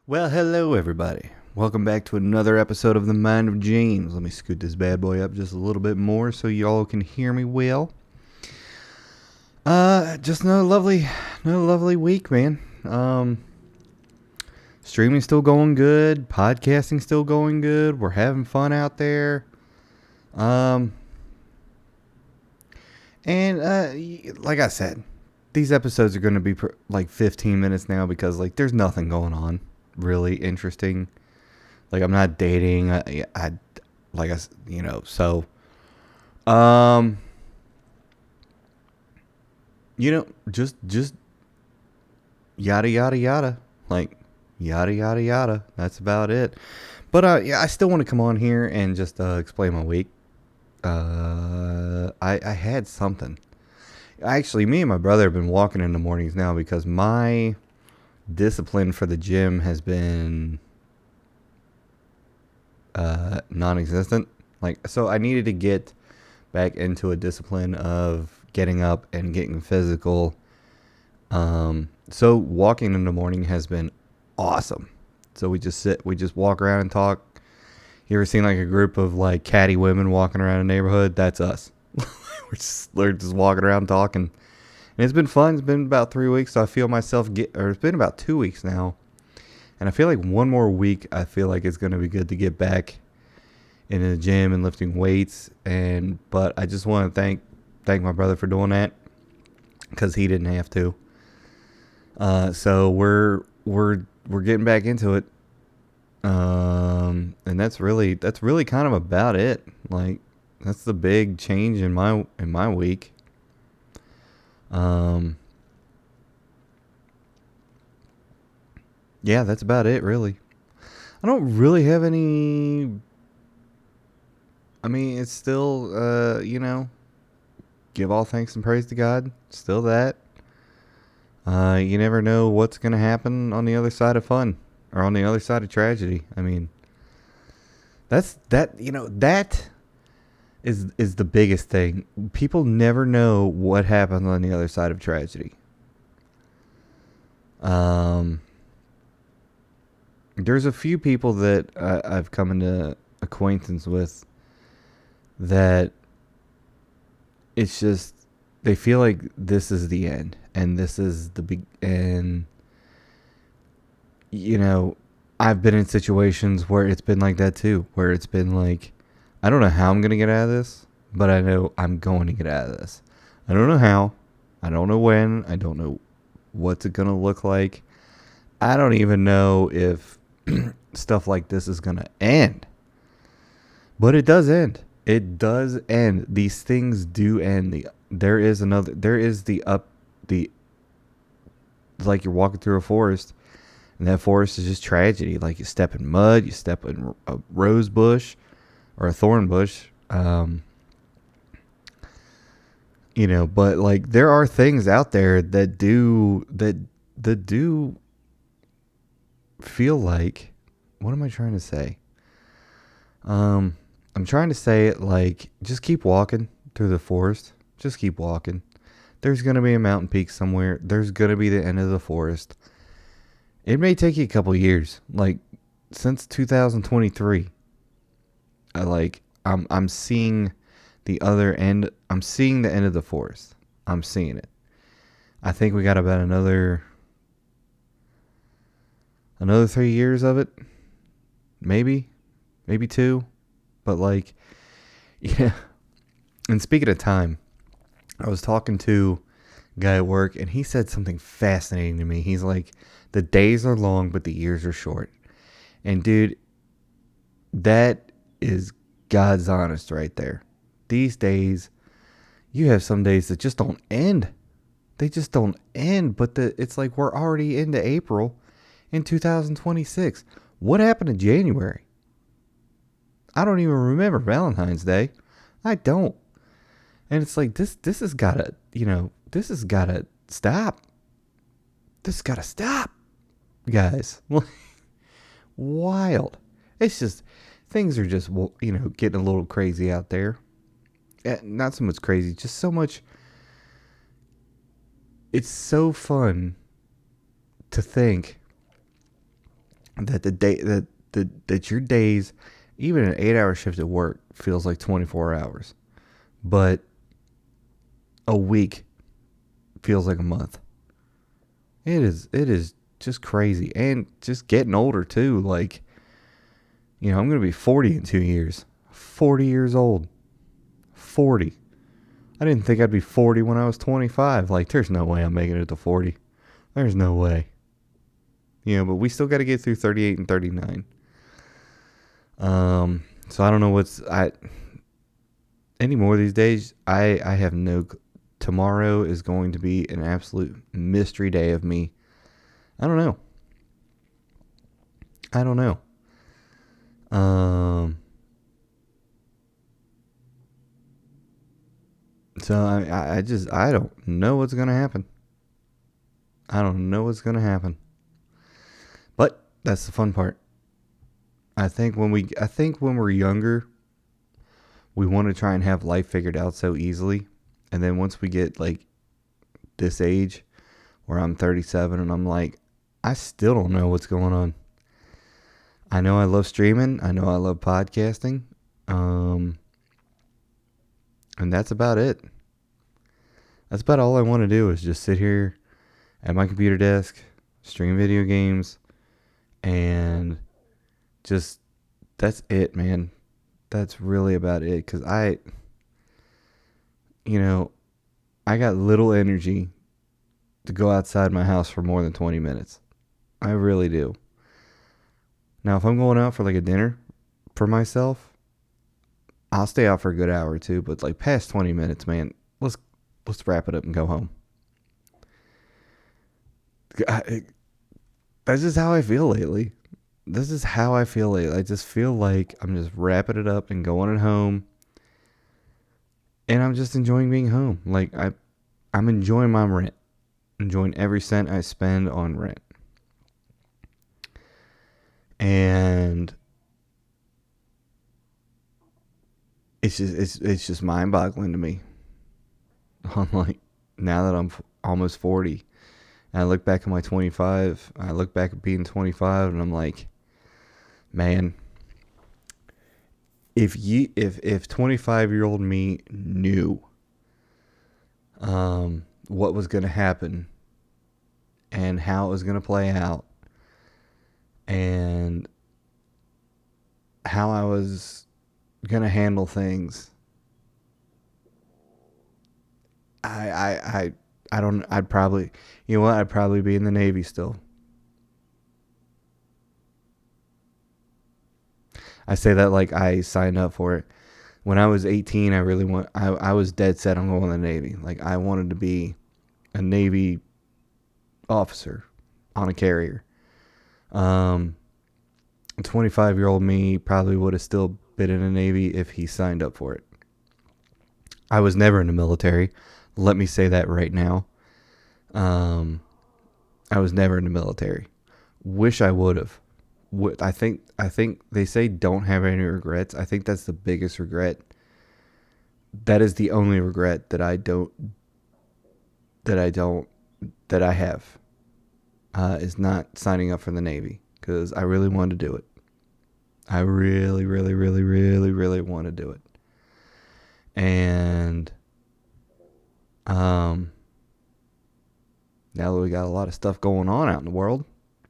Well, hello everybody. Welcome back to another episode of The Mind of James. Let me scoot this bad boy up just a little bit more so y'all can hear me well. Just another lovely week, man. Streaming still going good, podcasting still going good. We're having fun out there. Like I said, these episodes are going to be like 15 minutes now because there's nothing going on really interesting. I'm not dating. So just yada yada yada, yada yada yada. That's about it. But I still want to come on here and just explain my week. I had something. Actually, me and my brother have been walking in the mornings now because my discipline for the gym has been non-existent. So I needed to get back into a discipline of getting up and getting physical. So walking in the morning has been awesome. So we just walk around and talk. You ever seen a group of catty women walking around a neighborhood? That's us. we're just walking around talking. And it's been fun. It's been about 3 weeks. So I feel myself it's been about 2 weeks now. And I feel like one more week, I feel like it's going to be good to get back in the gym and lifting weights. But I just want to thank my brother for doing that because he didn't have to. So we're getting back into it. And that's really kind of about it. That's the big change in my week. Yeah, that's about it, really. I don't really have any. I mean, it's still, give all thanks and praise to God. Still that. You never know what's going to happen on the other side of fun or on the other side of tragedy. I mean, that is the biggest thing. People never know what happens on the other side of tragedy. There's a few people that I've come into acquaintance with that it's just they feel like this is the end and this is the and I've been in situations where it's been like that too, where it's been I don't know how I'm going to get out of this, but I know I'm going to get out of this. I don't know how. I don't know when. I don't know what's it going to look like. I don't even know if stuff like this is going to end. But it does end. It does end. These things do end. There is you're walking through a forest, and that forest is just tragedy. You step in mud, you step in a rose bush or a thorn bush. But there are things out there that do feel like, what am I trying to say? I'm trying to say it just keep walking through the forest. Just keep walking. There's going to be a mountain peak somewhere. There's going to be the end of the forest. It may take you a couple years. Since 2023, I'm seeing the other end. I'm seeing the end of the forest. I'm seeing it. I think we got about another 3 years of it. Maybe 2. But yeah. And speaking of time, I was talking to guy at work, and he said something fascinating to me. He's like, the days are long, but the years are short. And dude, that is God's honest right there. These days, you have some days that just don't end. They just don't end, but it's like we're already into April in 2026. What happened in January? I don't even remember Valentine's Day. I don't. And it's like this has gotta, this has gotta stop. This has gotta stop, guys. Wild. It's just things are just, getting a little crazy out there. Not so much crazy, just so much. It's so fun to think that that your days, even an 8-hour shift at work, feels like 24 hours, but a week feels like a month. It is just crazy, and just getting older too. Like, I'm gonna be 40 in 2 years. 40 years old. 40. I didn't think I'd be 40 when I was 25. Like, there's no way I'm making it to 40. There's no way. But we still got to get through 38 and 39. So I don't know anymore these days. I have no. Tomorrow is going to be an absolute mystery day of me. I don't know. So I don't know what's gonna happen. I don't know what's gonna happen. But that's the fun part. I think when we're younger, we want to try and have life figured out so easily, and then once we get like this age, where I'm 37 and I'm like, I still don't know what's going on. I know I love streaming. I know I love podcasting. And that's about it. That's about all I want to do is just sit here at my computer desk, stream video games, and just, that's it, man. That's really about it. Because I got little energy to go outside my house for more than 20 minutes. I really do. Now, if I'm going out for like a dinner for myself, I'll stay out for a good hour or two. But like past 20 minutes, man, let's wrap it up and go home. That's just how I feel lately. I just feel like I'm just wrapping it up and going at home. And I'm just enjoying being home. Like, I'm enjoying my rent. Enjoying every cent I spend on rent. And it's just mind-boggling to me. I'm like, now that I'm almost 40, and I look back at my 25, I look back at being 25, and I'm like, man, if 25-year-old me knew what was going to happen and how it was going to play out and how I was going to handle things, I don't, I'd probably, I'd probably be in the Navy still. I say that like I signed up for it. When I was 18, I was dead set on going to the Navy. Like, I wanted to be a Navy officer on a carrier. 25-year-old me probably would have still been in the Navy if he signed up for it. I was never in the military. Let me say that right now. I was never in the military. Wish I would have. I think they say don't have any regrets. I think that's the biggest regret. That is the only regret that I have, is not signing up for the Navy, because I really wanted to do it. I really, really, really, really, really want to do it. And now that we got a lot of stuff going on out in the world,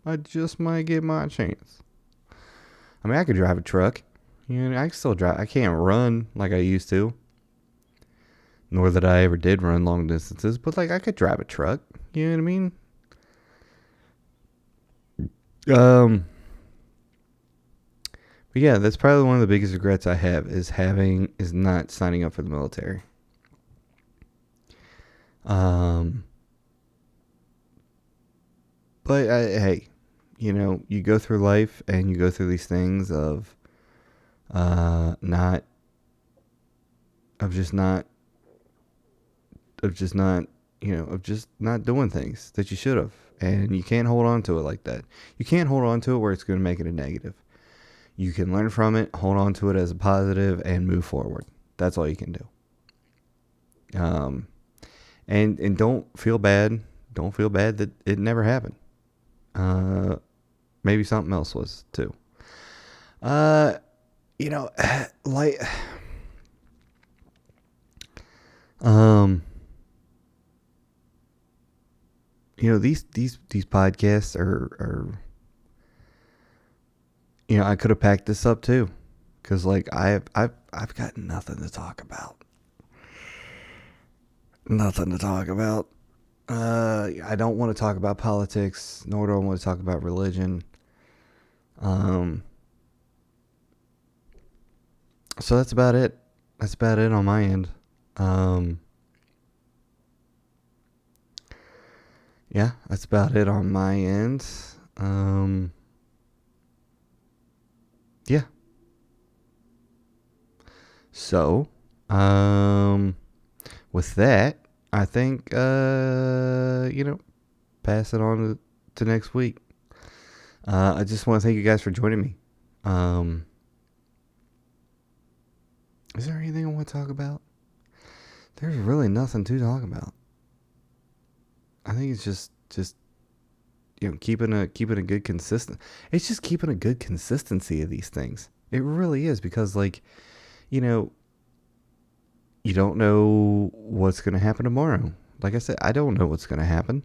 I just might get my chance. I mean, I could drive a truck. I can still drive. I can't run like I used to. nor that I ever did run long distances, but like I could drive a truck. You know what I mean? But yeah, that's probably one of the biggest regrets I have is not signing up for the military. But hey, you go through life and you go through these things of not of just not of just not of just not doing things that you should have, and you can't hold on to it like that. You can't hold on to it where it's going to make it a negative. You can learn from it, hold on to it as a positive, and move forward. That's all you can do. And don't feel bad. Don't feel bad that it never happened. Maybe something else was too. Like, these podcasts are I could have packed this up too, because like I've got nothing to talk about. Nothing to talk about. I don't want to talk about politics, nor do I want to talk about religion. So that's about it. That's about it on my end. Yeah, that's about it on my end. Yeah. So, with that, I think, pass it on to next week. I just want to thank you guys for joining me. Is there anything I want to talk about? There's really nothing to talk about. I think it's just keeping a good consistent. It's just keeping a good consistency of these things. It really is, because like, you don't know what's going to happen tomorrow. Like I said, I don't know what's going to happen.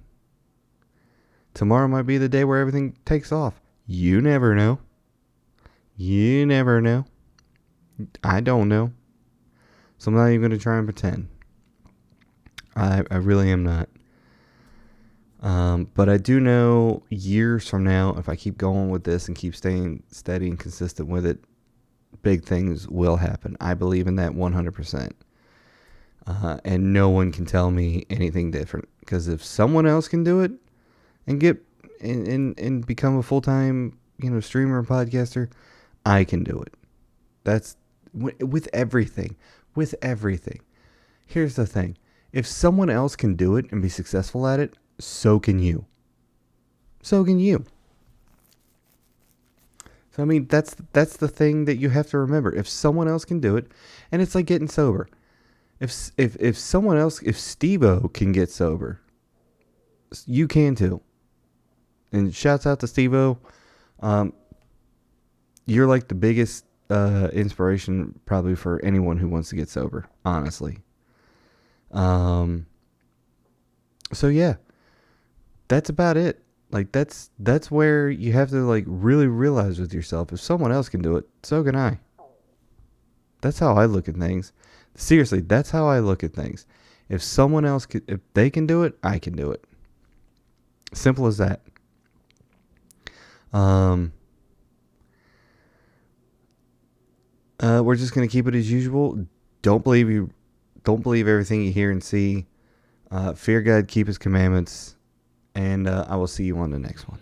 Tomorrow might be the day where everything takes off. You never know. You never know. I don't know. So I'm not even going to try and pretend. I really am not. But I do know years from now, if I keep going with this and keep staying steady and consistent with it, big things will happen. I believe in that 100%. And no one can tell me anything different. Because if someone else can do it and get and become a full-time, streamer and podcaster, I can do it. That's with everything. With everything. Here's the thing. If someone else can do it and be successful at it, so can you. So can you. So I mean, that's the thing that you have to remember. If someone else can do it, and it's like getting sober. If someone else, if Steve-O can get sober, you can too. And shouts out to Steve-O. You're like the biggest inspiration probably for anyone who wants to get sober, honestly. So yeah, that's about it. Like that's where you have to like really realize with yourself, if someone else can do it, so can I. That's how I look at things. Seriously, that's how I look at things. If someone else if they can do it, I can do it. Simple as that. We're just gonna keep it as usual. Don't believe everything you hear and see. Fear God, keep His commandments, and I will see you on the next one.